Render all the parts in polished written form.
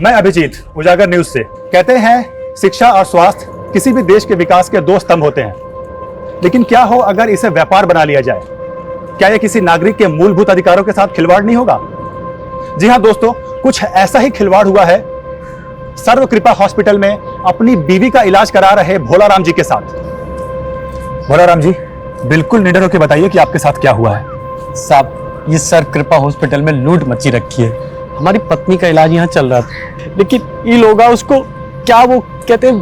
मैं अभिजीत, उजागर न्यूज से। कहते हैं शिक्षा और स्वास्थ्य किसी भी देश के विकास के दो स्तंभ होते हैं, लेकिन क्या हो अगर इसे व्यापार बना लिया जाए? क्या यह किसी नागरिक के मूलभूत अधिकारों के साथ खिलवाड़ नहीं होगा? जी हां दोस्तों, कुछ ऐसा ही खिलवाड़ हुआ है सर्व कृपा हॉस्पिटल में अपनी बीवी का इलाज करा रहे भोलाराम जी के साथ। भोलाराम जी, बिल्कुल निडर होकर बताइए कि आपके साथ क्या हुआ है। साहब, ये सर्व कृपा हॉस्पिटल में लूट मची रखी है। हमारी पत्नी का इलाज यहाँ चल रहा था, लेकिन ये लोग उसको क्या वो कहते हैं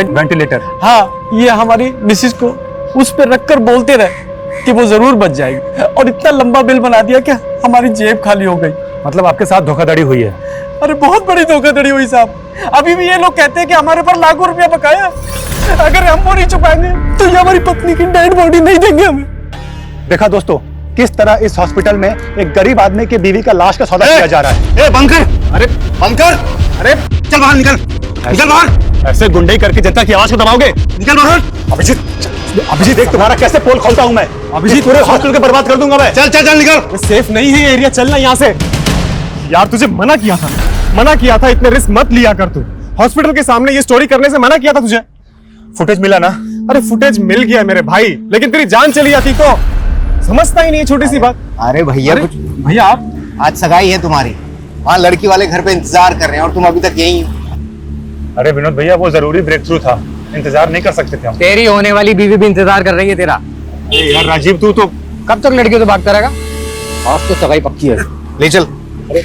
वेंटिलेटर। हाँ, ये हमारी मिसिस को उस पर रखकर बोलते रहे कि वो जरूर बच जाएगी, और इतना लंबा बिल बना दिया कि हमारी जेब खाली हो गई। मतलब आपके साथ धोखाधड़ी हुई है? अरे बहुत बड़ी धोखाधड़ी हुई साहब। अभी भी ये लोग कहते हैं कि हमारे पर लाखों रुपया बकाया है, अगर हम वो नहीं चुकाएंगे तो ये हमारी पत्नी की डेड बॉडी नहीं देंगे हमें। देखा दोस्तों, किस तरह इस हॉस्पिटल में एक गरीब आदमी की बीवी का लाश का सौदा किया जा रहा है। बंद कर! अरे बंद कर! अरे चल बाहर निकल! निकल बाहर! ऐसे गुंडई करके जनता की आवाज को दबाओगे? निकल बाहर! अभिजीत देख तुम्हारा कैसे पोल खोलता हूं मैं। अभिजीत पूरे हॉस्टल को बर्बाद कर दूंगा मैं। चल चल चल निकल! सेफ नहीं है ये एरिया, चलना यहाँ से। यार तुझे मना किया था इतने रिस्क मत लिया कर तू। हॉस्पिटल के सामने ये स्टोरी करने से मना किया था तुझे। फुटेज मिला ना? अरे फुटेज मिल गया मेरे भाई, लेकिन तेरी जान चली जाती तो। समझता ही नहीं है छोटी सी बात। अरे भैया, कुछ भैया आप आज सगाई है तुम्हारी, वहाँ लड़की वाले घर पे इंतजार कर रहे हैं और तुम अभी तक यहीं हो। अरे विनोद भैया, वो जरूरी ब्रेक थ्रू था, इंतजार नहीं कर सकते थे हम। तेरी होने वाली बीवी भी इंतजार कर रही है तेरा। यार राजीव, तू तो कब तक लड़कियों से भागता रहेगा? आज तो सगाई पक्की है। ले चल।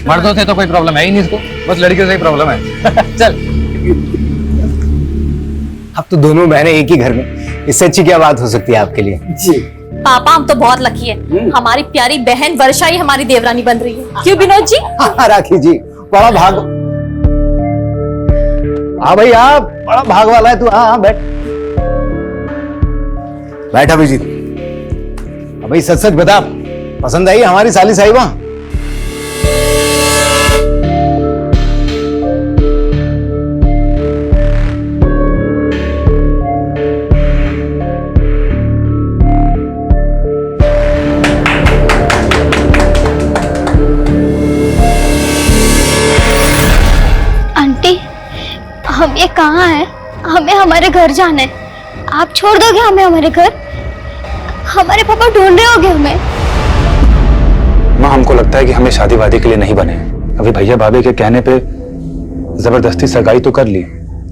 मर्दों से तो कोई प्रॉब्लम है ही नहीं इसको, बस लड़कियों से ही प्रॉब्लम है। चल। अब तो दोनों बहनें एक ही घर में, इससे अच्छी क्या बात हो सकती है आपके लिए? जी पापा, हम तो बहुत लकी है, हमारी प्यारी बहन वर्षा ही हमारी देवरानी बन रही है। क्यों विनोद जी? हाँ राखी जी, बड़ा भाग। हाँ भैया, बड़ा भाग वाला है तू। हाँ बैठ बैठ अभिजीत। भाई सच सच बता, पसंद आई हमारी साली साहिबा? आंटी, हम ये कहाँ हैं? हमें हमारे घर जाना है। आप छोड़ दोगे हमें हमारे घर? हमारे पापा ढूंढ रहे होंगे हमें। माँ, हमको लगता है कि हमें शादी वादी के लिए नहीं बने। अभी भैया भाभी के कहने पे जबरदस्ती सगाई तो कर ली,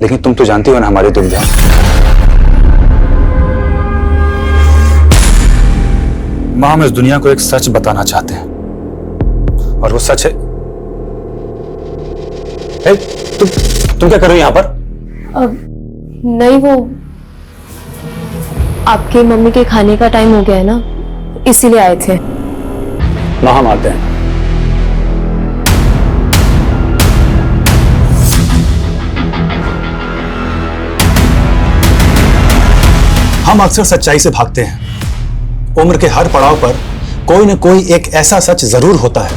लेकिन तुम तो जानती हो ना हमारी दुविधा। माँ, हम इस दुनिया को एक सच बताना चाहते हैं, और वो सच है। तुम क्या कर रहे हो यहाँ पर? नहीं, वो आपकी मम्मी के खाने का टाइम हो गया है ना, इसीलिए आए थे। ना, हम आते हैं। हम अक्सर सच्चाई से भागते हैं। उम्र के हर पड़ाव पर कोई न कोई एक ऐसा सच जरूर होता है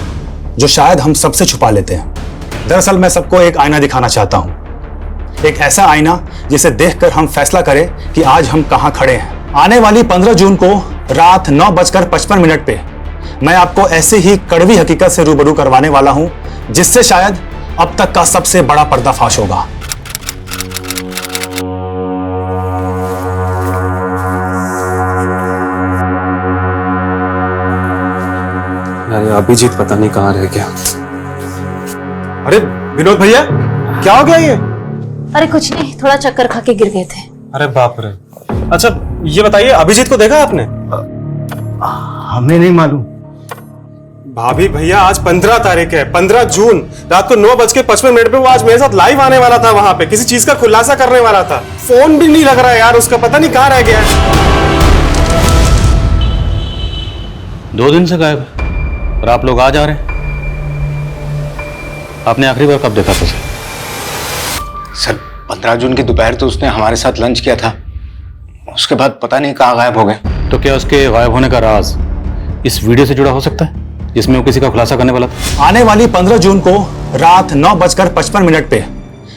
जो शायद हम सबसे छुपा लेते हैं। दरअसल मैं सबको एक आईना दिखाना चाहता हूं, एक ऐसा आईना जिसे देखकर हम फैसला करें कि आज हम कहां खड़े हैं। आने वाली 15 जून को रात 9:55 पे मैं आपको ऐसे ही कड़वी हकीकत से रूबरू करवाने वाला हूं, जिससे शायद अब तक का सबसे बड़ा पर्दाफाश होगा। अरे अभिजीत पता नहीं कहां रह गया। अरे विनोद भैया, क्या हो गया ये? अरे कुछ नहीं, थोड़ा चक्कर खा के गिर गए थे। अरे बाप रे। अच्छा ये बताइए, अभिजीत को देखा आपने? हमें नहीं मालूम। भाभी भैया, आज 15 तारीख है, 15 जून रात को 9:55 पे वो आज मेरे साथ लाइव आने वाला था, वहां पे किसी चीज का खुलासा करने वाला था। फोन भी नहीं लग रहा है यार उसका, पता नहीं कहां रह गया है। 2 दिन से गायब है और आप लोग आज आ रहे हैं। आपने आखिरी बार कब देखा था सर? 15 जून की दोपहर तो उसने हमारे साथ लंच किया था, उसके बाद पता नहीं कहाँ गायब हो गए। तो क्या उसके गायब होने का राज इस वीडियो से जुड़ा हो सकता है जिसमें वो किसी का खुलासा करने वाला था? आने वाली 15 जून को रात 9:55 पे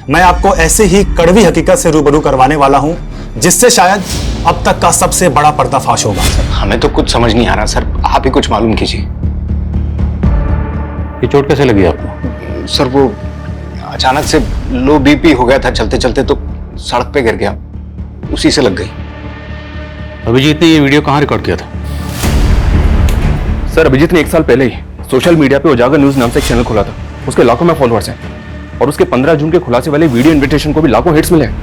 मैं आपको ऐसे ही कड़वी हकीकत से रूबरू करवाने वाला हूं, जिससे शायद अब तक का सबसे बड़ा पर्दाफाश होगा। हमें तो कुछ समझ नहीं आ रहा सर, आप ही कुछ मालूम कीजिए। ये चोट कैसे लगी आपको? सर वो अचानक से लो बीपी हो गया था, चलते चलते तो सड़क पे गिर गया, उसी से लग गई। अभिजीत ने ये वीडियो कहाँ रिकॉर्ड किया था? सर अभिजीत ने 1 साल पहले ही सोशल मीडिया पे उजागर न्यूज नाम से एक चैनल खोला था। उसके लाखों में फॉलोअर्स हैं और उसके 15 जून के खुलासे वाले वीडियो इनविटेशन को भी लाखों हिट्स मिले हैं।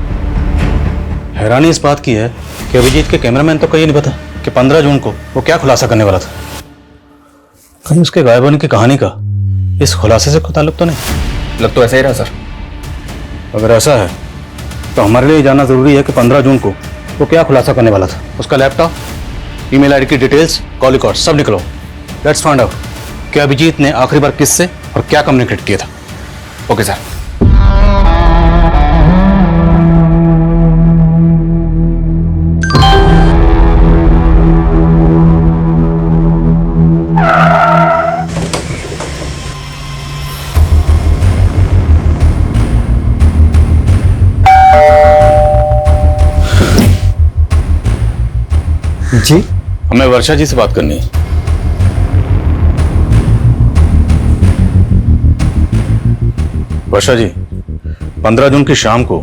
हैरानी इस बात की है कि अभिजीत के कैमरामैन तो कहीं नहीं पता कि 15 जून को वो क्या खुलासा करने वाला था। कहीं उसके गायब होने की कहानी का इस खुलासे से कोई ताल्लुक तो नहीं? लग तो ऐसा ही रहा सर। अगर ऐसा है तो हमारे लिए जानना जरूरी है कि 15 जून को वो क्या खुलासा करने वाला था। उसका लैपटॉप, ईमेल आईडी की डिटेल्स, कॉल रिकॉर्ड सब निकलो। लेट्स फाइंड आउट कि अभिजीत ने आखिरी बार किससे और क्या कम्युनिकेट किया था। Okay sir. जी, हमें वर्षा जी से बात करनी है। वर्षा जी, 15 जून की शाम को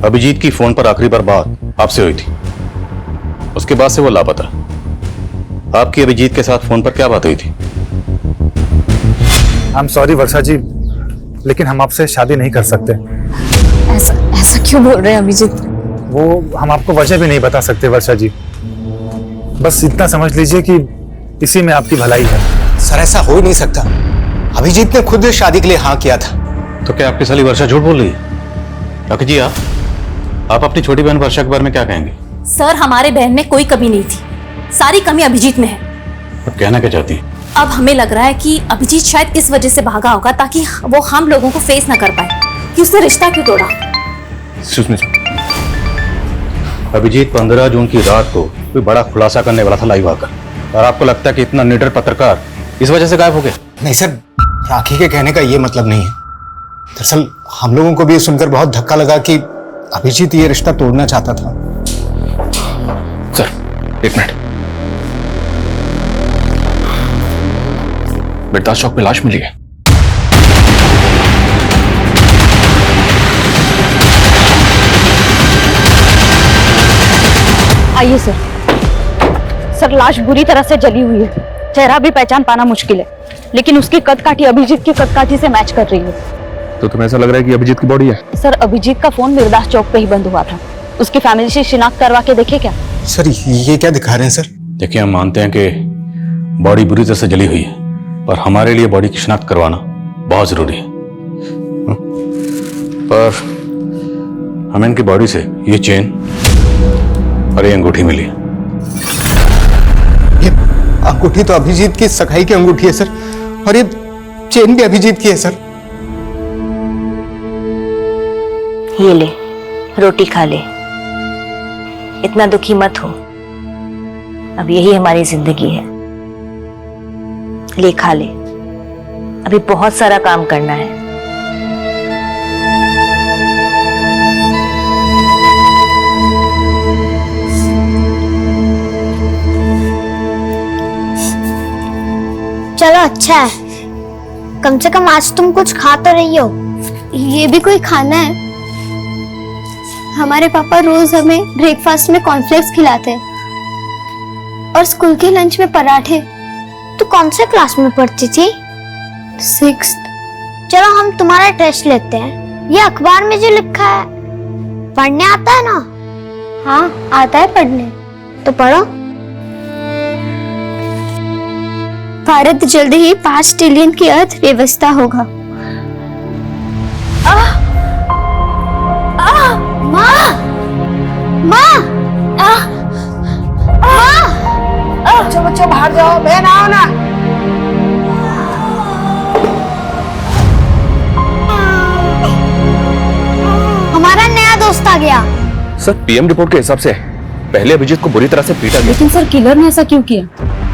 अभिजीत की फोन पर आखिरी बार बात आपसे हुई थी। उसके बाद से वो लापता। आपकी अभिजीत के साथ फोन पर क्या बात हुई थी? आई एम सॉरी वर्षा जी, लेकिन हम आपसे शादी नहीं कर सकते। ऐसा ऐसा क्यों बोल रहे हैं अभिजीत? वो हम आपको वजह भी नहीं बता सकते वर्षा जी। बस इतना समझ लीजिए कि इसी में आपकी भलाई है। सर ऐसा हो ही नहीं सकता, अभिजीत ने खुद इस शादी के लिए हाँ किया था। तो क्या आपकी साली वर्षा झूठ बोल रही है? राखी जी, आप अपनी छोटी बहन वर्षा के बारे में क्या कहेंगे? सर हमारे बहन में कोई कमी नहीं थी, सारी कमी अभिजीत में है। आप कहना क्या चाहती हैं? अब हमें लग रहा है कि अभिजीत शायद इस वजह से भागा होगा ताकि वो हम लोगों को फेस ना कर पाए कि उसने रिश्ता क्यों तोड़ा। अभिजीत 15 जून की रात को कोई बड़ा खुलासा करने वाला था लाइव आकर, और आपको लगता है कि इतना निडर पत्रकार इस वजह से गायब हो गया? नहीं सर, राखी के कहने का ये मतलब नहीं है। दरअसल हम लोगों को भी ये सुनकर बहुत धक्का लगा कि अभिजीत ये रिश्ता तोड़ना चाहता था। सर 1 मिनट, बेटास चौक पे लाश मिली है। आइए सर। सर लाश बुरी तरह से जली हुई है, चेहरा भी पहचान पाना मुश्किल है, लेकिन उसकी कदकाठी अभिजीत की कदकाठी से मैच कर रही है। तो तुम्हें ऐसा लग रहा है कि अभिजीत की बॉडी है? सर अभिजीत का फोन मिर्दास चौक पे ही बंद हुआ था, उसकी फैमिली से शिनाख्त करवा के देखे क्या? सर ये क्या दिखा रहे हैं सर? देखिए, हम मानते हैं कि बॉडी बुरी तरह से जली हुई है, पर हमारे लिए बॉडी की शिनाख्त करवाना बहुत जरूरी है। पर हमें इनकी बॉडी से ये चेन और ये अंगूठी मिली है। ये अंगूठी तो अभिजीत की सगाई की अंगूठी है सर, और ये चेन भी अभिजीत की है सर। ये ले, रोटी खा ले, इतना दुखी मत हो, अब यही हमारी जिंदगी है। ले खा ले, अभी बहुत सारा काम करना है। चलो अच्छा है, कम से कम आज तुम कुछ खा तो रही हो। ये भी कोई खाना है? हमारे पापा रोज हमें ब्रेकफास्ट में कॉर्नफ्लेक्स खिलाते हैं और स्कूल के लंच में पराठे। तू कौन से क्लास में पढ़ती थी? 6th। चलो हम तुम्हारा टेस्ट लेते हैं। ये अखबार में जो लिखा है पढ़ने आता है ना? हाँ आता है पढ़ने, तो पढ़ो। भारत जल्दी ही 5 ट्रिलियन की अर्थव्यवस्था होगा। बच्चों बाहर जाओ, बहन आओ ना। हमारा नया दोस्त आ गया। सर पीएम रिपोर्ट के हिसाब से पहले अभिजीत को बुरी तरह से पीटा गया। लेकिन सर किलर ने ऐसा क्यों किया?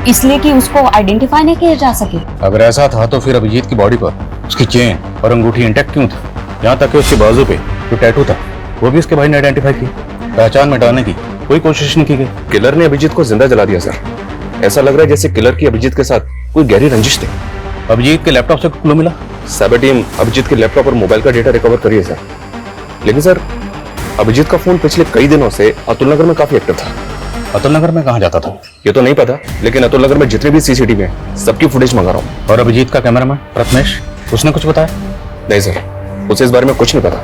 इसलिए कि उसको आइडेंटिफाई नहीं किया जा सके। अगर ऐसा था तो फिर अभिजीत की बॉडी पर उसकी चेन और अंगूठी इंटैक्ट क्यों था? यहाँ तक कि उसके बाजू पे जो टैटू था वो भी उसके भाई ने आइडेंटिफाई किया। पहचान मिटाने की कोई कोशिश नहीं की गई। किलर ने अभिजीत को जिंदा जला दिया सर। ऐसा लग रहा है जैसे किलर की अभिजीत के साथ कोई गहरी रंजिश थी। अभिजीत के लैपटॉप से क्लू मिला? साइबर टीम अभिजीत के लैपटॉप और मोबाइल का डेटा रिकवर करी है सर। लेकिन सर अभिजीत का फोन पिछले कई दिनों से अतुल नगर में काफी एक्टिव था। अतुल नगर में कहाँ जाता था? ये तो नहीं पता, लेकिन अतुल नगर में जितने भी सीसीटीवी हैं सबकी फुटेज मंगा रहा हूँ। और अभिजीत का कैमरामैन प्रथमेश, उसने कुछ बताया? नहीं सर, उसे इस बारे में कुछ नहीं पता।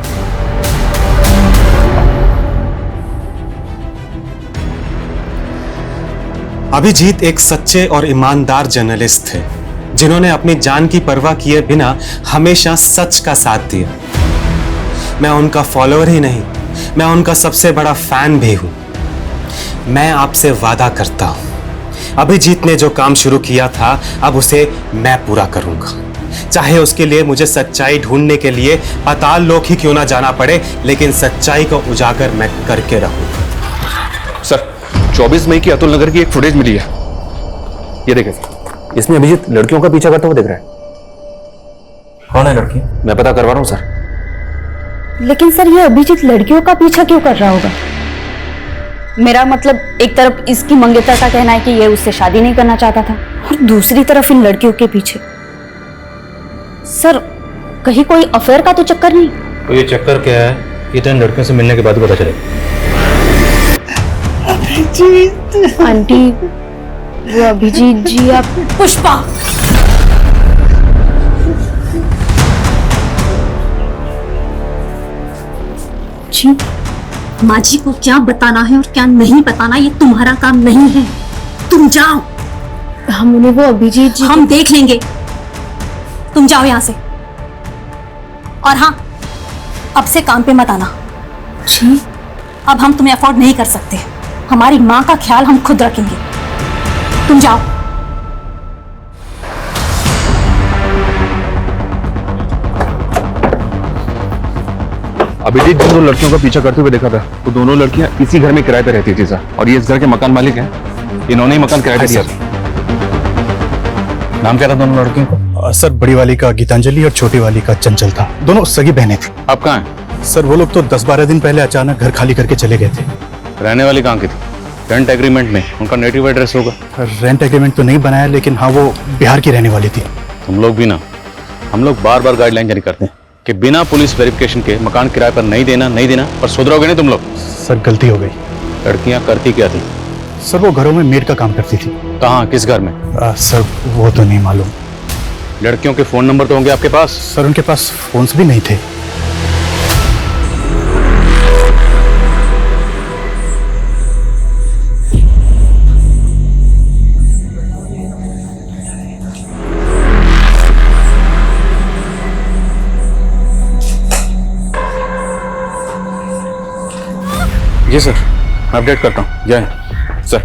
अभिजीत एक सच्चे और ईमानदार जर्नलिस्ट थे जिन्होंने अपनी जान की परवाह किए बिना हमेशा सच का साथ दिया। मैं उनका फॉलोअर ही नहीं, मैं उनका सबसे बड़ा फैन भी हूं। मैं आपसे वादा करता हूं, अभिजीत ने जो काम शुरू किया था अब उसे मैं पूरा करूंगा, चाहे उसके लिए मुझे सच्चाई ढूंढने के लिए पाताल लोक ही क्यों ना जाना पड़े, लेकिन सच्चाई को उजागर मैं करके रहूंगा। सर 24 मई की अतुल नगर की एक फुटेज मिली है, ये देखें सर। इसमें अभिजीत लड़कियों का पीछा करता हुआ दिख रहा है। कौन है लड़की? मैं पता करवा रहा हूँ सर। लेकिन सर ये अभिजीत लड़कियों का पीछा क्यों कर रहा होगा? मेरा मतलब एक तरफ इसकी मंगेतर का कहना है कि ये उससे शादी नहीं करना चाहता था और दूसरी तरफ इन लड़कियों के पीछे। सर कहीं कोई अफेयर का तो चक्कर नहीं? तो ये चक्कर क्या है ये तो इन लड़कियों से मिलने के बाद ही पता चलेगा। अभिजीत आंटी, वो अभिजीत जी आप। पुष्पा, जी माँ जी को क्या बताना है और क्या नहीं बताना ये तुम्हारा काम नहीं है। तुम जाओ। हम उन्हें वो अभिजीत जी हम देख लेंगे, तुम जाओ यहाँ से। और हाँ, अब से काम पे मत आना। जी अब हम तुम्हें अफोर्ड नहीं कर सकते, हमारी माँ का ख्याल हम खुद रखेंगे। तुम जाओ। अभिजीत जिन दो लड़कियों का पीछा करते हुए देखा था वो दोनों लड़कियां इसी घर में किराए पे रहती थी सर, और ये इस घर के मकान मालिक हैं। इन्होंने ही मकान किराए पे दिया था। नाम क्या था दोनों लड़कियों का? सर बड़ी वाली का गीतांजलि और छोटी वाली का चंचल था। दोनों सगी बहनें थी। आप कहाँ हैं? सर वो लोग तो 10-12 दिन पहले अचानक घर खाली करके चले गए थे। रहने वाली कहाँ की थी? रेंट एग्रीमेंट में उनका नेटिव एड्रेस होगा। रेंट एग्रीमेंट तो नहीं बनाया, लेकिन हाँ वो बिहार की रहने वाली थी। तुम लोग भी ना, हम लोग बार बार गाइडलाइन जारी करते हैं कि बिना पुलिस वेरिफिकेशन के मकान किराए पर नहीं देना, पर सुधरोगे नहीं तुम लोग। सर गलती हो गई। लड़कियां करती क्या थी? सर वो घरों में मेड का काम करती थी। कहाँ, किस घर में? सर वो तो नहीं मालूम। लड़कियों के फोन नंबर तो होंगे आपके पास? सर उनके पास फोन्स भी नहीं थे। जी सर, मैं अपडेट करता हूँ। जय सर,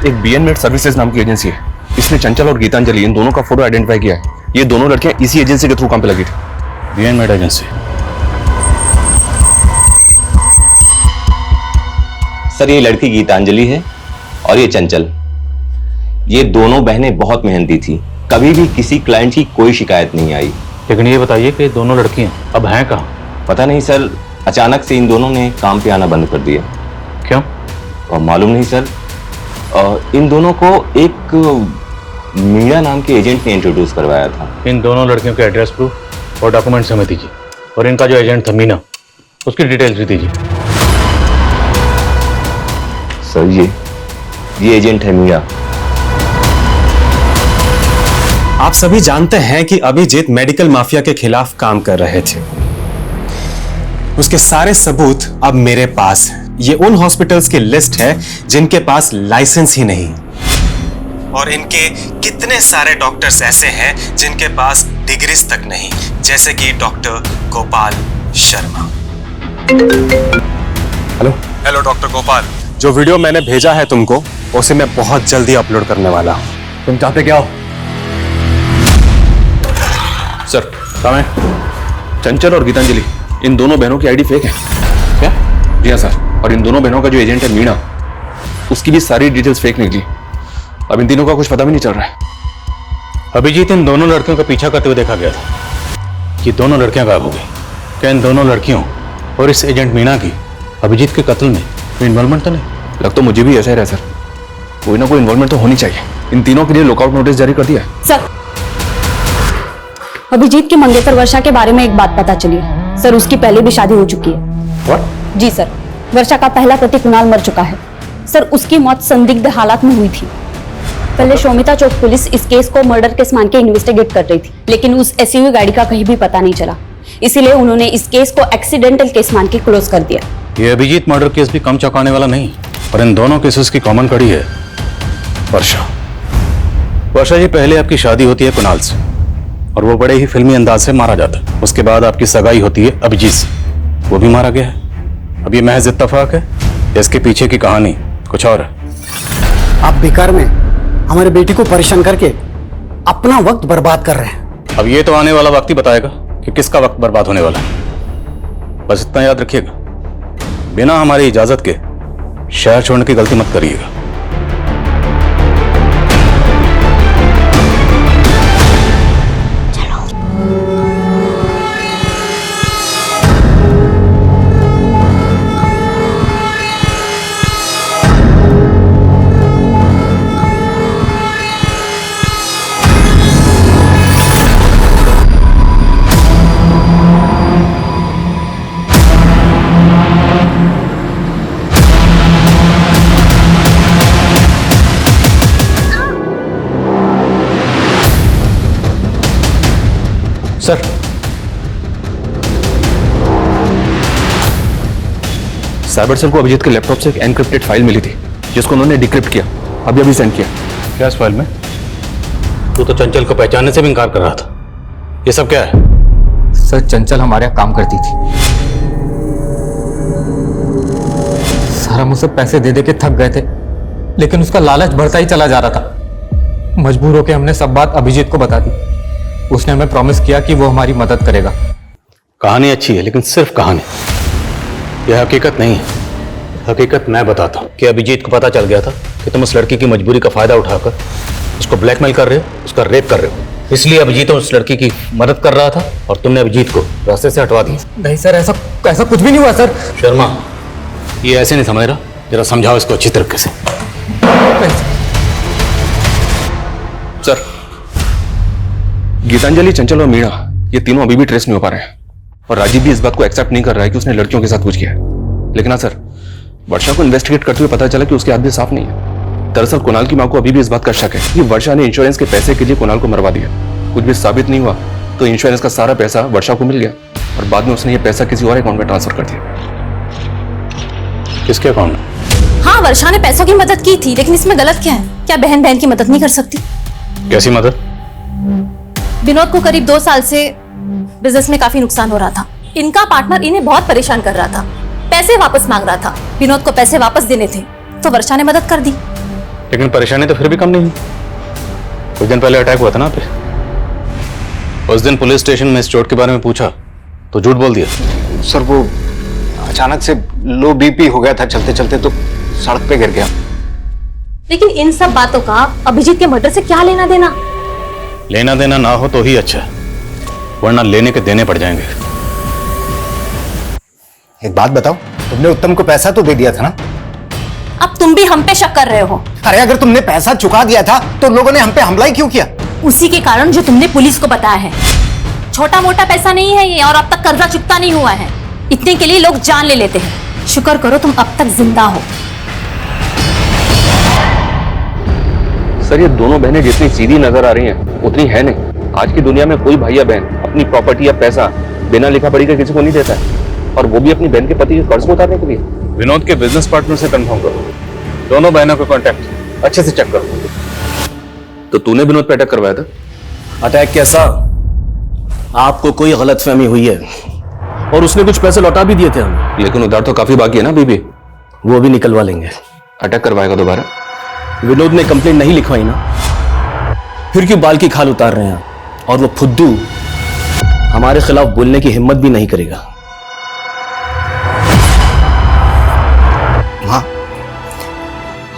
एक बीएन मेड सर्विसेज नाम की एजेंसी है, इसने चंचल और गीतांजलि इन दोनों का फोटो आइडेंटिफाई किया है। ये दोनों लड़कियां इसी एजेंसी के थ्रू काम पे लगी थी। BN made agency? सर ये लड़की गीतांजलि है और ये चंचल। ये दोनों बहनें बहुत मेहनती थी, कभी भी किसी क्लाइंट की कोई शिकायत नहीं आई। लेकिन ये बताइए कि दोनों लड़कियां अब हैं कहाँ? पता नहीं सर, अचानक से इन दोनों ने काम पे आना बंद कर दिया। क्यों? और मालूम नहीं सर। इन दोनों को एक मीणा नाम के एजेंट ने इंट्रोड्यूस करवाया था। इन दोनों लड़कियों के एड्रेस प्रूफ और डॉक्यूमेंट्स हमें दीजिए, और इनका जो एजेंट था मीना, उसकी डिटेल्स भी दीजिए। सर ये एजेंट है मीणा। आप सभी जानते हैं कि अभिजीत मेडिकल माफिया के खिलाफ काम कर रहे थे। उसके सारे सबूत अब मेरे पास हैं। ये उन हॉस्पिटल्स की लिस्ट है जिनके पास लाइसेंस ही नहीं, और इनके कितने सारे डॉक्टर्स ऐसे हैं जिनके पास डिग्रीज तक नहीं, जैसे कि doctor Gopal Sharma. Hello doctor Gopal, जो वीडियो मैंने भेजा है तुमको, उसे मैं बहुत जल्दी अपलोड करने वाला हूं। तुम चाहते क्या हो? सर समय चंचल और गीतांजलि इन दोनों बहनों की आईडी फेक है। क्या? जी हाँ सर, और इन दोनों बहनों का जो एजेंट है मीणा, उसकी भी सारी डिटेल्स फेक निकली। अब इन तीनों का कुछ पता भी नहीं चल रहा है। अभिजीत इन दोनों लड़कियों का पीछा करते हुए देखा गया था। ये दोनों लड़कियां गायब हो गई। क्या इन दोनों लड़कियों और इस एजेंट मीणा की अभिजीत के कत्ल में कोई इन्वॉल्वमेंट तो नहीं? लग तो मुझे भी ऐसा ही रहा सर, कोई ना कोई इन्वॉल्वमेंट तो होनी चाहिए। इन तीनों के लिए लुकआउट नोटिस जारी कर दिया है। सर अभिजीत के मंगेतर वर्षा के बारे में एक बात पता चली है सर, उसकी पहले भी शादी हो चुकी है। What? जी सर, वर्षा का पहला पति कुणाल मर चुका है सर। उसकी मौत संदिग्ध हालात में हुई थी। पहले शोमिता चौक पुलिस इस केस को मर्डर केस मान के इन्वेस्टिगेट कर रही थी, लेकिन उस एसयूवी गाड़ी का कहीं भी पता नहीं चला, इसीलिए उन्होंने इस केस को एक्सीडेंटल केस मान के क्लोज कर दिया। ये अभिजीत मर्डर केस भी कम चौंकाने वाला नहीं, और इन दोनों केसेस की कॉमन कड़ी है वर्षा। वर्षा जी, पहले आपकी शादी होती है कुणाल से और वो बड़े ही फिल्मी अंदाज से मारा जाता है। उसके बाद आपकी सगाई होती है अभिजीत से, वो भी मारा गया है। अब ये महज इत्तेफाक है, इसके पीछे की कहानी कुछ और है। आप बेकार में हमारे बेटी को परेशान करके अपना वक्त बर्बाद कर रहे हैं। अब ये तो आने वाला वक्त ही बताएगा कि किसका वक्त बर्बाद होने वाला है। बस इतना याद रखिएगा, बिना हमारी इजाजत के शहर छोड़ने की गलती मत करिएगा। सर, साइबर सेल को अभिजीत के लैपटॉप से एक एनक्रिप्टेड फाइल मिली थी जिसको उन्होंने डिक्रिप्ट किया, अभी सेंड किया। क्या इस फाइल में? तू तो चंचल को पहचानने से भी इनकार कर रहा था, ये सब क्या है? सर, चंचल हमारे यहाँ काम करती थी सर। हम उसे पैसे दे दे के थक गए थे, लेकिन उसका लालच बढ़ता ही चला जा रहा था। मजबूर होकर हमने सब बात अभिजीत को बता दी। उसने हमें प्रॉमिस किया कि वो हमारी मदद करेगा। कहानी अच्छी है, लेकिन सिर्फ कहानी, यह हकीकत नहीं है। हकीकत मैं बताता हूँ कि अभिजीत को पता चल गया था कि तुम उस लड़की की मजबूरी का फायदा उठाकर उसको ब्लैकमेल कर रहे हो, उसका रेप कर रहे हो। इसलिए अभिजीत उस लड़की की मदद कर रहा था और तुमने अभिजीत को रास्ते से हटवा दिया। नहीं सर, ऐसा कुछ भी नहीं हुआ सर। शर्मा, ये ऐसे नहीं समझ रहा, जरा समझाओ इसको अच्छी तरीके से। सर, गीतांजलि, चंचल और मीणा ये तीनों अभी भी ट्रेस नहीं हो पा रहे हैं, और राजीव भी इस बात को एक्सेप्ट नहीं कर रहा है कि उसने लड़कियों के साथ कुछ किया है। लेकिन हाँ सर, वर्षा को इन्वेस्टिगेट करते हुए पता चला कि उसके हाथ भी साफ नहीं है। दरअसल कुणाल की मां को अभी भी इस बात का शक है कि वर्षा ने इंश्योरेंस के पैसे के लिए कुणाल को मरवा दिया। कुछ भी साबित नहीं हुआ तो इंश्योरेंस का सारा पैसा वर्षा को मिल गया और बाद में उसने ये पैसा किसी और अकाउंट में ट्रांसफर कर दिया। किसके अकाउंट में? हाँ, वर्षा ने पैसों की मदद की थी, लेकिन इसमें गलत क्या है? क्या बहन बहन की मदद नहीं कर सकती? कैसी मदद? विनोद को करीब 2 साल से बिजनेस में काफी नुकसान हो रहा था। इनका पार्टनर इन्हें बहुत परेशान कर रहा था, पैसे वापस मांग रहा था। विनोद को पैसे वापस देने थे तो वर्षा ने मदद कर दी। लेकिन परेशानी तो फिर भी कम नहीं हुई। कुछ दिन पहले अटैक हुआ था ना पे। उस दिन पुलिस स्टेशन में इस चोट के बारे में पूछा तो झूठ बोल दिया। सर, वो अचानक से लो बीपी हो गया था, चलते चलते तो सड़क पे गिर गया। लेकिन इन सब बातों का अभिजीत के मर्डर से क्या लेना देना? लेना देना ना हो तो ही अच्छा, वरना लेने के देने पड़ जाएंगे। एक बात बताओ, तुमने उत्तम को पैसा तो दे दिया था ना? अब तुम भी हम पे शक कर रहे हो। अरे अगर तुमने पैसा चुका दिया था तो लोगों ने हम पे हमला ही क्यों किया? उसी के कारण जो तुमने पुलिस को बताया है। छोटा मोटा पैसा नहीं है ये, और अब तक कर्जा चुकता नहीं हुआ है। इतने के लिए लोग जान ले लेते हैं। शुक्र करो तुम अब तक जिंदा हो। सर, ये दोनों बहनें जितनी सीधी नजर आ रही हैं उतनी है नहीं। आज की दुनिया में कोई भाई या बहन अपनी प्रॉपर्टी या पैसा बिना लिखा पढ़ी के किसी को नहीं देता है, और वो भी अपनी बहन के पति के कर्ज को उतारने के लिए। विनोद के बिजनेस पार्टनर से कंफर्म करो, दोनों बहनों का कांटेक्ट अच्छे से चेक करो। तो तूने विनोद पे अटैक करवाया था? अटैक कैसा? आपको कोई गलतफहमी हुई है, और उसने कुछ पैसे लौटा भी दिए थे हमें। लेकिन उधार तो काफी बाकी है ना बीबी। वो भी निकलवा लेंगे। अटैक करवाएगा दोबारा? विनोद ने कंप्लेंट नहीं लिखवाई ना, फिर क्यों बाल की खाल उतार रहे हैं? और वो फुद्दू हमारे खिलाफ बोलने की हिम्मत भी नहीं करेगा। हाँ,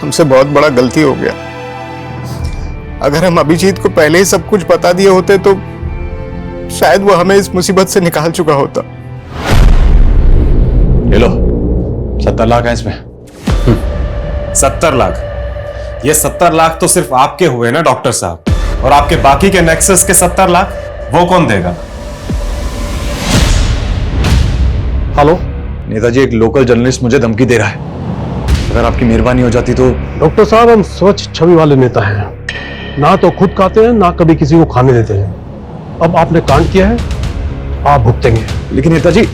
हमसे बहुत बड़ा गलती हो गया। अगर हम अभिजीत को पहले ही सब कुछ बता दिए होते तो शायद वो हमें इस मुसीबत से निकाल चुका होता। ले लो, 70 लाख है इसमें। 70 लाख? ये 70 लाख तो सिर्फ आपके हुए ना डॉक्टर साहब, और आपके बाकी के नेक्सस के 70 लाख वो कौन देगा? हेलो नेताजी, एक लोकल जर्नलिस्ट मुझे धमकी दे रहा है। अगर आपकी मेहरबानी हो जाती तो। डॉक्टर साहब, हम स्वच्छ छवि वाले नेता हैं, ना तो खुद खाते हैं ना कभी किसी को खाने देते हैं। अब आपने कांड किया है, आप भुगतेंगे। लेकिन नेताजी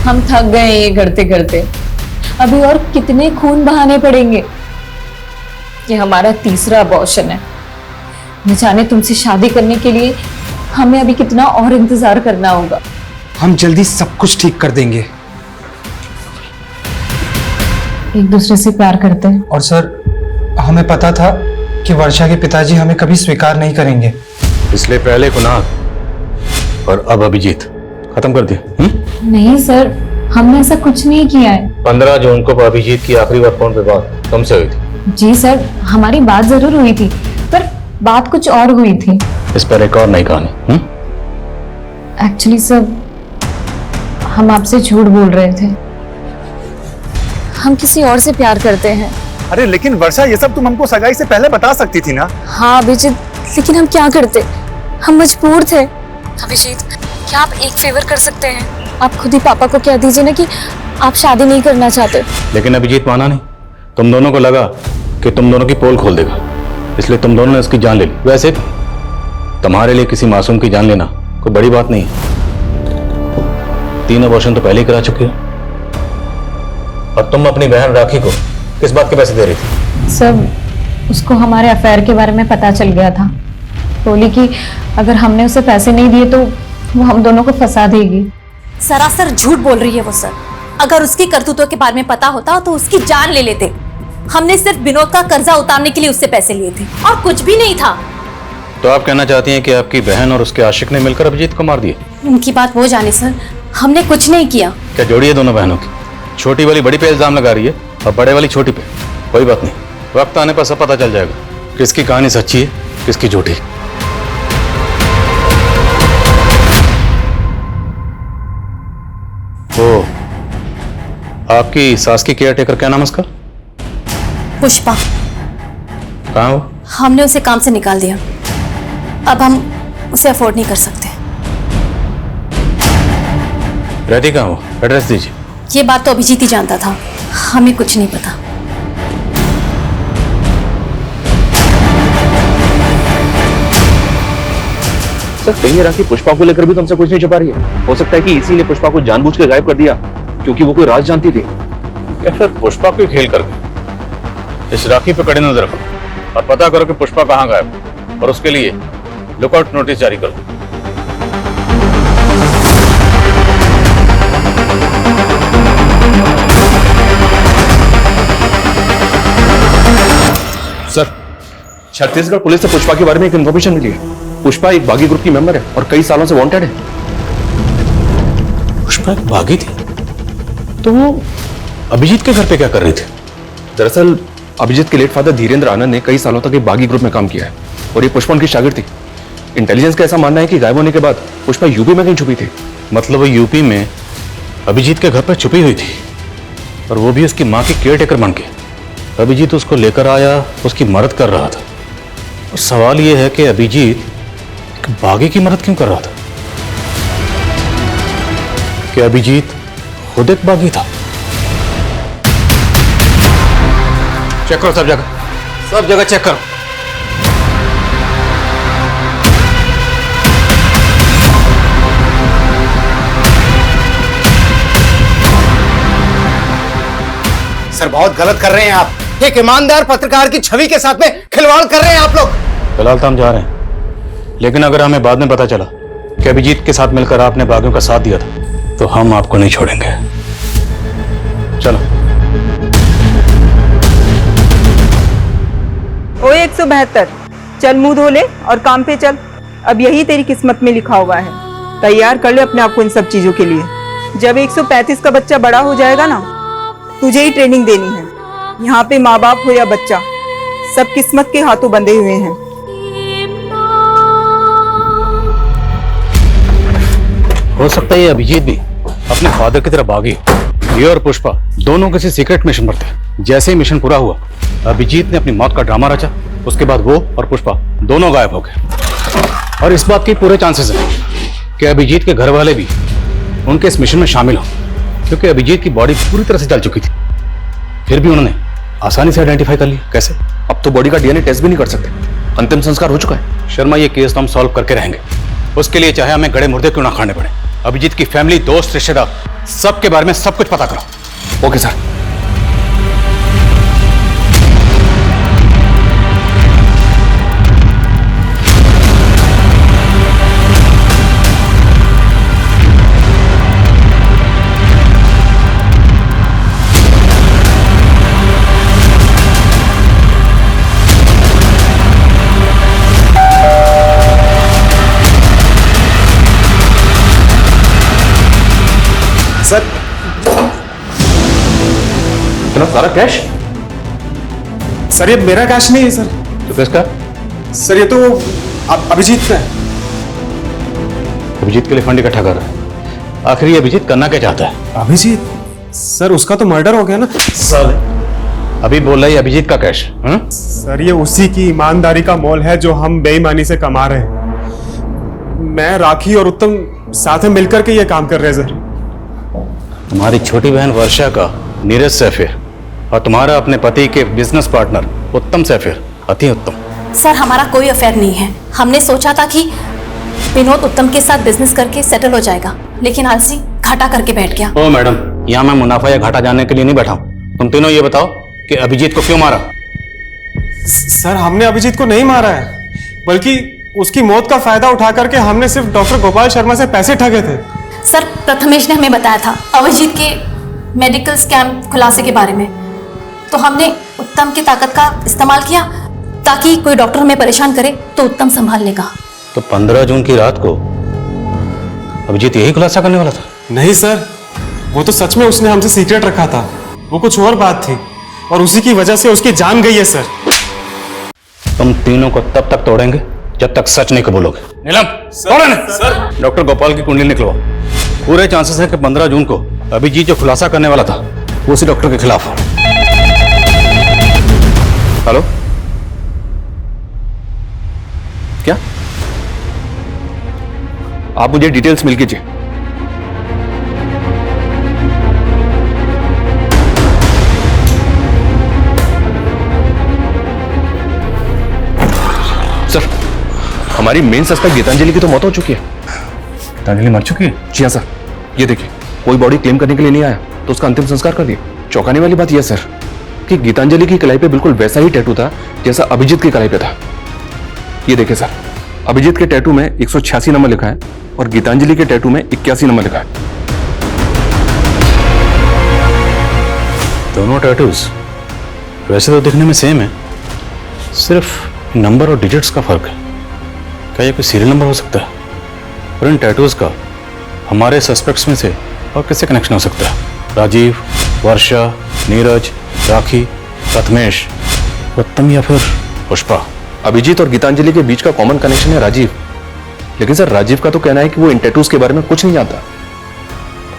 हम थक गए ये करते करते। अभी और कितने खून बहाने पड़ेंगे? ये हमारा तीसरा अबॉर्शन है। न जाने तुमसे शादी करने के लिए हमें अभी कितना और इंतजार करना होगा। हम जल्दी सब कुछ ठीक कर देंगे। एक दूसरे से प्यार करते हैं। और सर, हमें पता था कि वर्षा के पिताजी हमें कभी स्वीकार नहीं करेंगे। इसलिए पहले कुनाल और अब अभिजीत खत्म कर दिया। नहीं सर, हमने ऐसा कुछ नहीं किया है। 15 जून को अभिजीत की आखिरी बार फोन पे बात तुमसे हुई थी? जी सर, हमारी बात जरूर हुई थी, पर बात कुछ और हुई थी। इस पर एक और नई कहानी। एक्चुअली सर, हम आपसे झूठ बोल रहे थे। हम किसी और से प्यार करते हैं। अरे लेकिन वर्षा, ये सब तुम हमको सगाई से पहले बता सकती थी ना। हाँ अभिजीत, लेकिन हम क्या करते, हम मजबूर थे। अभिजीत, क्या आप एक फेवर कर सकते हैं? आप खुद ही पापा को कह दीजिए ना कि आप शादी नहीं करना चाहते। लेकिन अभिजीत माना नहीं। तुम दोनों को लगा कि तुम दोनों की पोल खोल देगा, इसलिए तुम दोनों ने उसकी जान ले ली। वैसे तुम्हारे लिए किसी मासूम की जान लेना कोई बड़ी बात नहीं है। 3 अबॉर्शन तो पहले ही करा चुके हो। और तुम अपनी बहन राखी को किस बात के पैसे दे रही थी? सब उसको हमारे अफेयर के बारे में पता चल गया था। बोली कि अगर हमने उसे पैसे नहीं दिए तो वो हम दोनों को फंसा देगी। सरासर झूठ बोल रही है वो सर। अगर उसकी करतूतों के बारे में पता होता तो उसकी जान ले लेते। हमने सिर्फ विनोद का कर्जा उतारने के लिए उससे पैसे लिए थे और कुछ भी नहीं था। तो आप कहना चाहती हैं कि आपकी बहन और उसके आशिक ने मिलकर अभिजीत को मार दिया? उनकी बात वो जाने सर, हमने कुछ नहीं किया। क्या जोड़ी है दोनों बहनों की? छोटी वाली बड़ी पे इल्जाम लगा रही है और बड़े वाली छोटी पे। कोई बात नहीं, वक्त आने पर सब पता चल जाएगा किसकी कहानी सच्ची है किसकी झूठी। तो आपकी सास की केयरटेकर क्या नाम है उसका? पुष्पा। कहाँ वो? हमने उसे काम से निकाल दिया। अब हम उसे अफोर्ड नहीं कर सकते। रहती कहाँ वो? एड्रेस दीजिए। ये बात तो अभिजीत ही जानता था, हमें कुछ नहीं पता। सर, कहीं राखी पुष्पा को लेकर भी तुमसे कुछ नहीं छुपा रही है? हो सकता है कि इसीलिए पुष्पा को जानबूझ के गायब कर दिया, क्योंकि वो कोई राज जानती थी। या फिर पुष्पा को खेल करके इस राखी पे कड़ी नजर रखो और पता करो कि पुष्पा कहाँ गायब है, और उसके लिए लुकआउट नोटिस जारी करो। सर, छत्तीसगढ़ पुलिस से पुष्पा के बारे में एक इन्फॉर्मेशन मिली है। पुष्पा एक बागी ग्रुप की मेंबर है और कई सालों से वांटेड है। पुष्पा एक बागी थी? तो वो अभिजीत के घर पे क्या कर रही थी? दरअसल अभिजीत के लेट फादर धीरेन्द्र आनंद ने कई सालों तक एक बागी ग्रुप में काम किया है और ये पुष्पा उनकी शागिर्द थी। इंटेलिजेंस का ऐसा मानना है कि गायब होने के बाद पुष्पा यूपी में कहीं छुपी थी। मतलब वो यूपी में अभिजीत के घर पर छुपी हुई थी, और वो भी उसकी माँ की केयरटेकर बन के। अभिजीत उसको लेकर आया, उसकी मदद कर रहा था। और सवाल ये है कि अभिजीत एक बागी की मदद क्यों कर रहा था? कि अभिजीत खुद एक बागी था? चेक करो सब जगह चेक करो। सर, बहुत गलत कर रहे हैं आप। एक ईमानदार पत्रकार की छवि के साथ में खिलवाड़ कर रहे हैं आप लोग। फिलहाल तो हम जा रहे हैं, लेकिन अगर हमें बाद में पता चला कि अभिजीत के साथ मिलकर आपने बागियों का साथ दिया था तो हम आपको नहीं छोड़ेंगे। चलो। ओ 172, चल मुंह धो ले और काम पे चल। अब यही तेरी किस्मत में लिखा हुआ है। तैयार कर ले अपने आप को इन सब चीजों के लिए। जब 135 का बच्चा बड़ा हो जाएगा ना, तुझे ही ट्रेनिंग देनी है। यहाँ पे माँ बाप हो या बच्चा, सब किस्मत के हाथों बंधे हुए हैं। हो सकता है ये अभिजीत भी अपने फादर की तरफ भागी। ये और पुष्पा दोनों किसी सीक्रेट मिशन पर थे। जैसे ही मिशन पूरा हुआ, अभिजीत ने अपनी मौत का ड्रामा रचा। उसके बाद वो और पुष्पा दोनों गायब हो गए। और इस बात के पूरे चांसेस हैं कि अभिजीत के घर वाले भी उनके इस मिशन में शामिल हों, क्योंकि अभिजीत की बॉडी पूरी तरह से जल चुकी थी। फिर भी उन्होंने आसानी से आइडेंटिफाई कर लिया। कैसे? अब तो बॉडी का डीएनए टेस्ट भी नहीं कर सकते, अंतिम संस्कार हो चुका है। शर्मा, ये केस तो हम सॉल्व करके रहेंगे। उसके लिए चाहे हमें गड़े मुर्दे क्यों ना खाने पड़े। अभिजीत की फैमिली, दोस्त, रिश्तेदार सबके बारे में सब कुछ पता करो। Okay sir. सर, इतना सारा कैश? सर ये मेरा कैश नहीं है सर। तो किसका? सर ये तो अभिजीत का है। अभिजीत के लिए फंड इकट्ठा कर रहा है। आखिर ये अभिजीत करना क्या चाहता है? अभिजीत? सर उसका तो मर्डर हो गया ना सर। अभी बोल रहा है अभिजीत का कैश। सर ये उसी की ईमानदारी का मोल है जो हम बेईमानी से कमा रहे हैं। मैं, राखी और उत्तम साथ में मिलकर के ये काम कर रहे हैं सर। तुम्हारी छोटी बहन वर्षा का नीरज से अफेयर और तुम्हारा अपने पति के बिजनेस पार्टनर उत्तम से अफेयर। अति उत्तम। सर हमारा कोई अफेयर नहीं है। हमने सोचा था कि विनोद उत्तम के साथ बिजनेस करके सेटल हो जाएगा, लेकिन आलसी घाटा करके बैठ गया। ओ मैडम, यहाँ मैं मुनाफा या घाटा जानने के लिए नहीं बैठा हूँ। तुम तीनों ये बताओ कि अभिजीत को क्यों मारा? सर हमने अभिजीत को नहीं मारा है, बल्कि उसकी मौत का फायदा उठा करके हमने सिर्फ डॉक्टर गोपाल शर्मा से पैसे ठगे थे। सर प्रथमेश ने हमें बताया था अभिजीत के मेडिकल स्कैम खुलासे के बारे में, तो हमने उत्तम की ताकत का इस्तेमाल किया ताकि कोई डॉक्टर हमें परेशान करे तो उत्तम संभाल लेगा। तो 15 जून की रात को अभिजीत यही खुलासा करने वाला था? नहीं सर, वो तो सच में उसने हमसे सीक्रेट रखा था। वो कुछ और बात थी और उसी की वजह से उसकी जान गई है सर। तुम तीनों को तब तक तोड़ेंगे जब तक सच नहीं कबूलोगे। नीलम, तोड़ो। डॉक्टर गोपाल की कुंडली निकलवाओ। पूरे चांसेस है कि 15 जून को अभिजीत जो खुलासा करने वाला था वो उसी डॉक्टर के खिलाफ हो। हेलो, क्या आप मुझे डिटेल्स मिल कीजिए। सर हमारी मेन सस्पेक्ट गीतांजलि की तो मौत हो चुकी है। गीतांजलि मर चुकी है? जी हाँ सर, ये देखिए कोई बॉडी क्लेम करने के लिए नहीं आया तो उसका अंतिम संस्कार कर दिया। चौंकाने वाली बात यह सर कि गीतांजलि की कलाई पे बिल्कुल वैसा ही टैटू था जैसा अभिजीत की कलाई पे था। ये देखिए सर, अभिजीत के टैटू में 186 नंबर लिखा है और गीतांजलि के टैटू में 81 नंबर लिखा है। दोनों टैटूज वैसे तो दिखने में सेम है, सिर्फ नंबर और डिजिट्स का फर्क है। क्या ये कोई सीरियल नंबर हो सकता है? और इन टैटूज का हमारे सस्पेक्ट्स में से और किससे कनेक्शन हो सकता है? राजीव, वर्षा, नीरज, राखी, प्रथमेश, उत्तम या फिर पुष्पा? अभिजीत और गीतांजलि के बीच का कॉमन कनेक्शन है राजीव, लेकिन सर राजीव का तो कहना है कि वो इन टैटूज के बारे में कुछ नहीं जानता।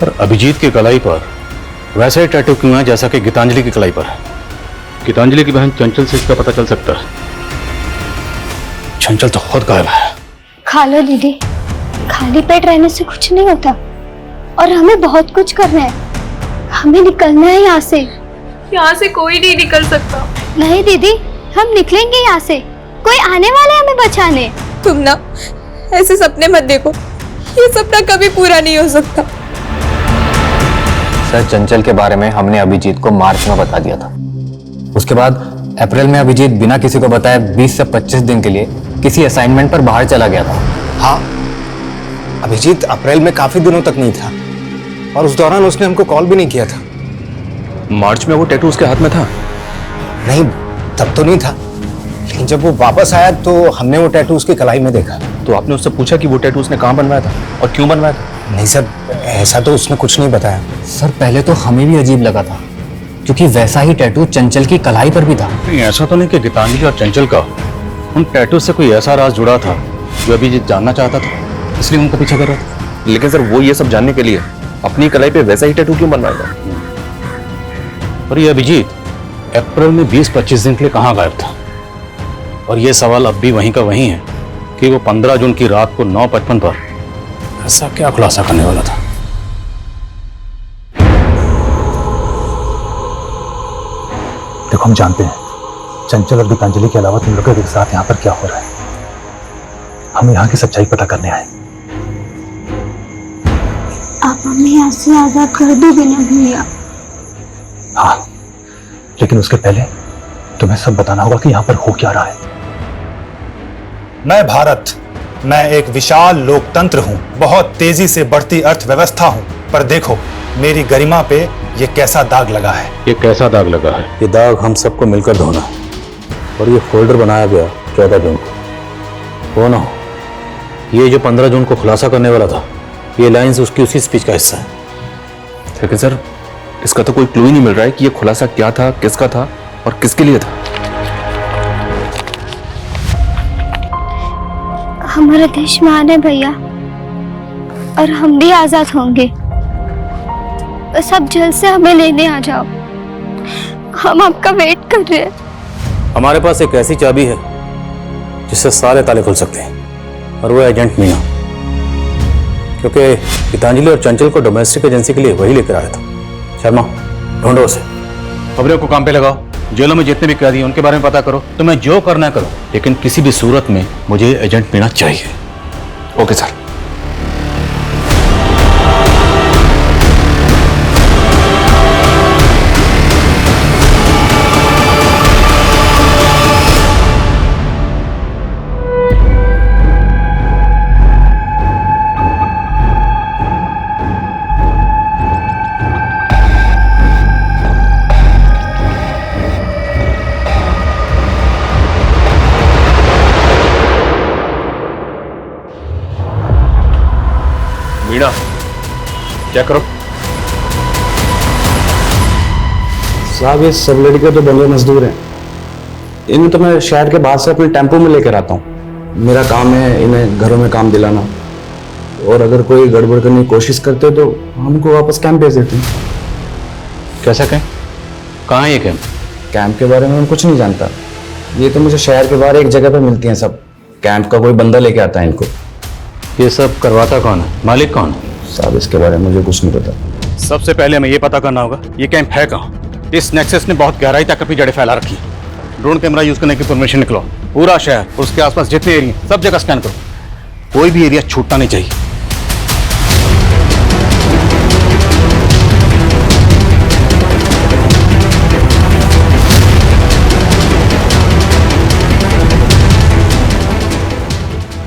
पर अभिजीत की कलाई पर वैसा ही टैटू क्यों है जैसा कि गीतांजलि की कलाई पर है? गीतांजलि की बहन चंचल से इसका पता चल सकता है। चंचल तो खुद गायब है। खा लो दीदी, खाली पेट रहने से कुछ नहीं होता और हमें बहुत कुछ करना है। हमें निकलना है यहाँ से। यहाँ से कोई नहीं निकल सकता। नहीं दीदी, हम निकलेंगे यहाँ से। कोई आने वाला है हमें बचाने। तुम ना ऐसे सपने मत देखो, ये सपना कभी पूरा नहीं हो सकता। सर चंचल के बारे में हमने अभिजीत को मार्च में बता दिया था। उसके बाद अप्रैल में अभिजीत बिना किसी को बताए 20 से 25 दिन के लिए किसी असाइनमेंट पर बाहर चला गया था। हाँ, अभिजीत अप्रैल में काफी दिनों तक नहीं था और उस दौरान उसने हमको कॉल भी नहीं किया था। मार्च में वो टैटू उसके हाथ में था? नहीं, तब तो नहीं था, लेकिन जब वो वापस आया तो हमने वो टैटू उसकी कलाई में देखा। तो आपने उससे पूछा कि वो टैटू उसने कहाँ बनवाया था और क्यों बनवाया था? नहीं सर, ऐसा तो उसने कुछ नहीं बताया। सर पहले तो हमें भी अजीब लगा था क्योंकि वैसा ही टैटू चंचल की कलाई पर भी था। नहीं, ऐसा तो नहीं कि गीतांजलि और चंचल का उन टैटू से कोई ऐसा राज जुड़ा था जो अभिजीत जानना चाहता था, इसलिए उनका पीछा कर रहा था। लेकिन सर वो ये सब जानने के लिए अपनी कलाई पे वैसा ही टैटू क्यों बनवाएगा? और ये अभिजीत अप्रैल में 20-25 दिन के लिए कहाँ गायब था? और ये सवाल अब भी वहीं का वहीं है कि वो 15 जून की रात को 9:55 पर ऐसा क्या खुलासा करने वाला था? देखो, हम जानते हैं चंचल और गीतांजलि के अलावा तुम लोगों के साथ यहाँ पर क्या हो रहा है। हम यहाँ की सच्चाई पता करने आए। आप हमें यहाँ से आजाद कर दोगे ना भैया? हाँ, लेकिन उसके पहले तुम्हें सब बताना होगा कि यहाँ पर हो क्या रहा है। मैं भारत, मैं एक विशाल लोकतंत्र हूँ, बहुत तेजी से बढ़ती अर्थव्यवस्था हूँ, पर देखो मेरी गरिमा पे ये कैसा दाग लगा है। ये कैसा दाग लगा है? ये दाग हम सबको मिलकर धोना है। और ये फोल्डर बनाया गया 14 जून को। वो ना हो, ये जो 15 जून को खुलासा करने वाला था, ये लाइंस उसकी उसी स्पीच का हिस्सा है। लेकिन सर इसका तो कोई क्लू ही नहीं मिल रहा है कि ये खुलासा क्या था, किसका था और किसके लिए था। हमारा देश महान है भैया, और हम भी आजाद होंगे। बस आप जल्द से हमें लेने आ जाओ, हम आपका वेट कर रहे हैं। हमारे पास एक ऐसी चाबी है जिससे सारे ताले खुल सकते हैं, और वो एजेंट मीना, क्योंकि गीतांजलि और चंचल को डोमेस्टिक एजेंसी के लिए वही लेकर आया था। शर्मा, ढूंढो उसे। खबरों को काम पे लगाओ, जेलों में जितने भी कैदी हैं उनके बारे में पता करो, तुम्हें जो करना है करो, लेकिन किसी भी सूरत में मुझे एजेंट मीना चाहिए। Okay sir. मीना, क्या करो? साहब, ये सब लड़के तो बंदे मजदूर हैं। इन्हें तो मैं शहर के बाहर से अपने टेम्पो में लेकर आता हूँ। मेरा काम है इन्हें घरों में काम दिलाना, और अगर कोई गड़बड़ करने की कोशिश करते तो हमको वापस कैंप भेज देते हैं। कैसा कैंप? कहाँ है ये कैंप? कैंप के बारे में मैं कुछ नहीं जानता। ये तो मुझे शहर के बाहर एक जगह पर मिलती हैं सब। कैंप का कोई बंदा लेके आता है इनको। ये सब करवाता कौन है? मालिक कौन है? साहब, इसके बारे में मुझे कुछ नहीं पता। सबसे पहले हमें ये पता करना होगा ये कैंप है कहाँ। इस नेक्सस ने बहुत गहराई तक अपनी जड़ें फैला रखी। ड्रोन कैमरा यूज करने की परमिशन निकलो। पूरा शहर, उसके आसपास जितने एरिया, सब जगह स्कैन करो। कोई भी एरिया छूटना नहीं चाहिए।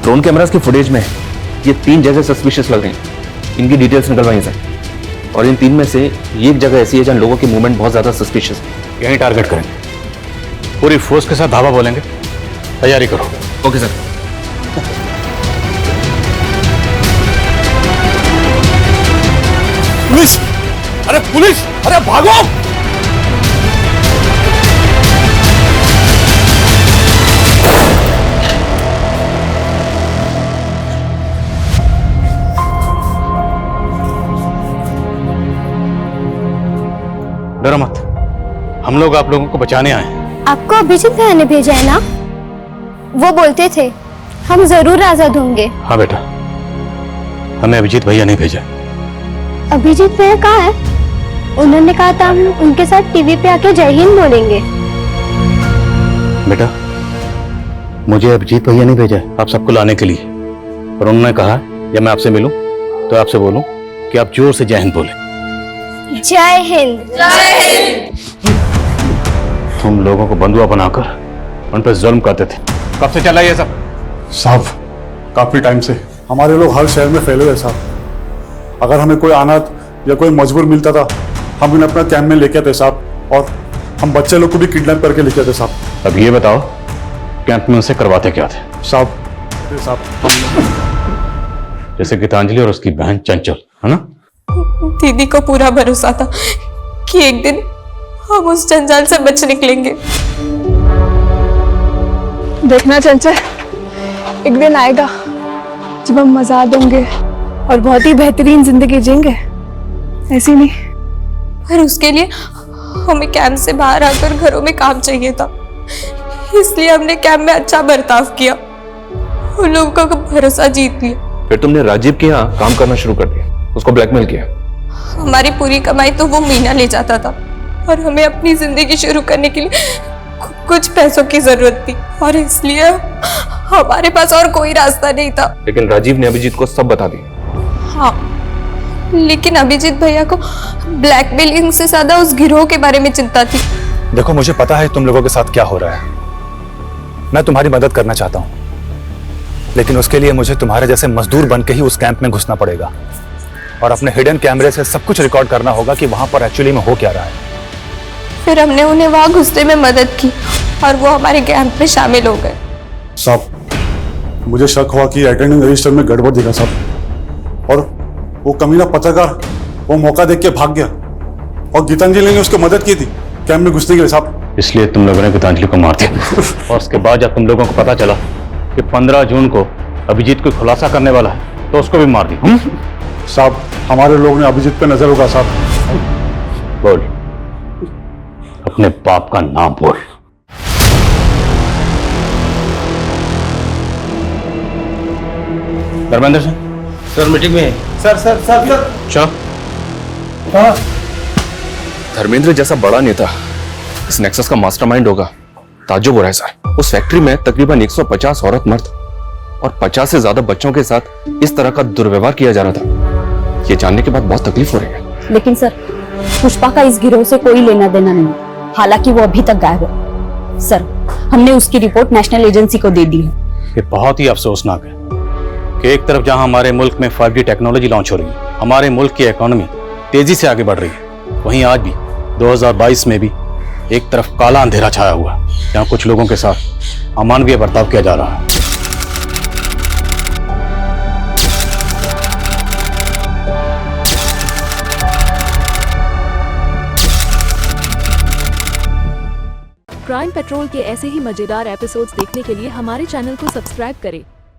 ड्रोन कैमरास की फुटेज में ये 3 जगह सस्पिशियस लग रही हैं। इनकी डिटेल्स निकलवाई सर, और इन 3 में से एक जगह ऐसी है जहां लोगों की मूवमेंट बहुत ज्यादा सस्पिशियस है। यहीं टारगेट करेंगे, पूरी फोर्स के साथ धावा बोलेंगे। तैयारी करो। Okay sir. पुलिस! अरे पुलिस! अरे भागो! डरो मत, हम लोग आप लोगों को बचाने आए हैं। आपको अभिजीत भैया ने भेजा है ना? वो बोलते थे हम जरूर आजाद होंगे। हाँ बेटा, हमें अभिजीत भैया नहीं भेजा। अभिजीत भैया कहाँ है? उन्होंने कहा था हम उनके साथ टीवी पे आके जय हिंद बोलेंगे। बेटा, मुझे अभिजीत भैया नहीं भेजा आप सबको लाने के लिए, और उन्होंने कहा जब मैं आपसे मिलूं तो आपसे बोलूं कि आप जोर से जय हिंद बोलें। जय हिंद। जय हिंद। तुम लोगों को बंधुआ बनाकर उन पर जुल्म करते थे। कब से चला ये सब? साहब, काफी टाइम से हमारे लोग हर शहर में फैले हुए साहब। अगर हमें कोई अनाथ या कोई मजबूर मिलता था, हम इन्हें अपना कैंप में लेके आते साहब, और हम बच्चे लोग को भी किडनैप करके लेके आते साहब। अब ये बताओ, कैंप में उनसे करवाते क्या थे? साहब, जैसे गीतांजलि और उसकी बहन चंचल, है ना? दीदी को पूरा भरोसा था कि एक दिन हम उस जंजाल से बच निकलेंगे। देखना चंचल, एक दिन आएगा जब हम आजाद होंगे, और बहुत ही बेहतरीन जिंदगी जिएंगे, ऐसी नहीं। पर उसके लिए हमें कैंप से बाहर आकर घरों में काम चाहिए था, इसलिए हमने कैंप में अच्छा बर्ताव किया, उन लोगों का भरोसा जीत लिया। फिर तुमने राजीव के यहाँ काम करना शुरू कर दिया, उसको ब्लैकमेल किया। हमारी पूरी कमाई तो वो मीना ले जाता था और हमें अपनी जिंदगी शुरू करने के लिए कुछ पैसों की जरूरत थी, और इसलिए हमारे पास और कोई रास्ता नहीं था। लेकिन राजीव ने अभिजीत को सब बता दिया। हाँ, लेकिन अभिजीत भैया को ब्लैकमेलिंग से ज्यादा उस गिरोह के बारे में चिंता थी। देखो, मुझे पता है तुम लोगों के साथ क्या हो रहा है। मैं तुम्हारी मदद करना चाहता हूँ, लेकिन उसके लिए मुझे तुम्हारे जैसे मजदूर बन के ही उस कैंप में घुसना पड़ेगा और अपने हिडन कैमरे से सब कुछ रिकॉर्ड करना होगा कि वहां पर एक्चुअली में हो क्या रहा है। फिर हमने उन्हें वहां घुसने में मदद की और वो हमारे कैंप में शामिल हो गए। साहब, मुझे शक हुआ कि अटेंडेंस रजिस्टर में गड़बड़ दिखा साहब, और वो कमीना पत्रकार वो मौका देख के भाग गया और गीतांजलि ने उसको मदद की थी कैंप में घुसने के लिए साहब। इसलिए तुम लोगों ने गीतांजलि को मार दिया और उसके बाद जब तुम लोगों को पता चला कि 15 जून को अभिजीत को खुलासा करने वाला है तो उसको भी मार दी। साहब, हमारे लोग ने अभिजीत पे नजर होगा साहब। बोल, अपने बाप का नाम बोल। धर्मेंद्र सिंह सर मीटिंग में। सर सर सर सर अच्छा, हाँ। धर्मेंद्र जैसा बड़ा नेता इस नेक्सस का मास्टरमाइंड होगा, ताज्जुब हो रहा है सर। उस फैक्ट्री में तकरीबन 150 औरत मर्द और 50 से ज्यादा बच्चों के साथ इस तरह का दुर्व्यवहार किया जा रहा था। ये जानने के बाद बहुत तकलीफ हो रही है। लेकिन सर, पुष्पा का इस गिरोह से कोई लेना देना नहीं, हालांकि वो अभी तक गायब है। सर, हमने उसकी रिपोर्ट नेशनल एजेंसी को दे दी है। ये बहुत ही अफसोसनाक है कि एक तरफ जहां हमारे मुल्क में 5G टेक्नोलॉजी लॉन्च हो रही है, हमारे मुल्क की इकोनॉमी तेजी से आगे बढ़ रही है, वहीं आज भी 2022 में भी एक तरफ काला अंधेरा छाया हुआ है, जहां कुछ लोगों के साथ अमानवीय बर्ताव किया जा रहा है। क्राइम पेट्रोल के ऐसे ही मजेदार एपिसोड्स देखने के लिए हमारे चैनल को सब्सक्राइब करें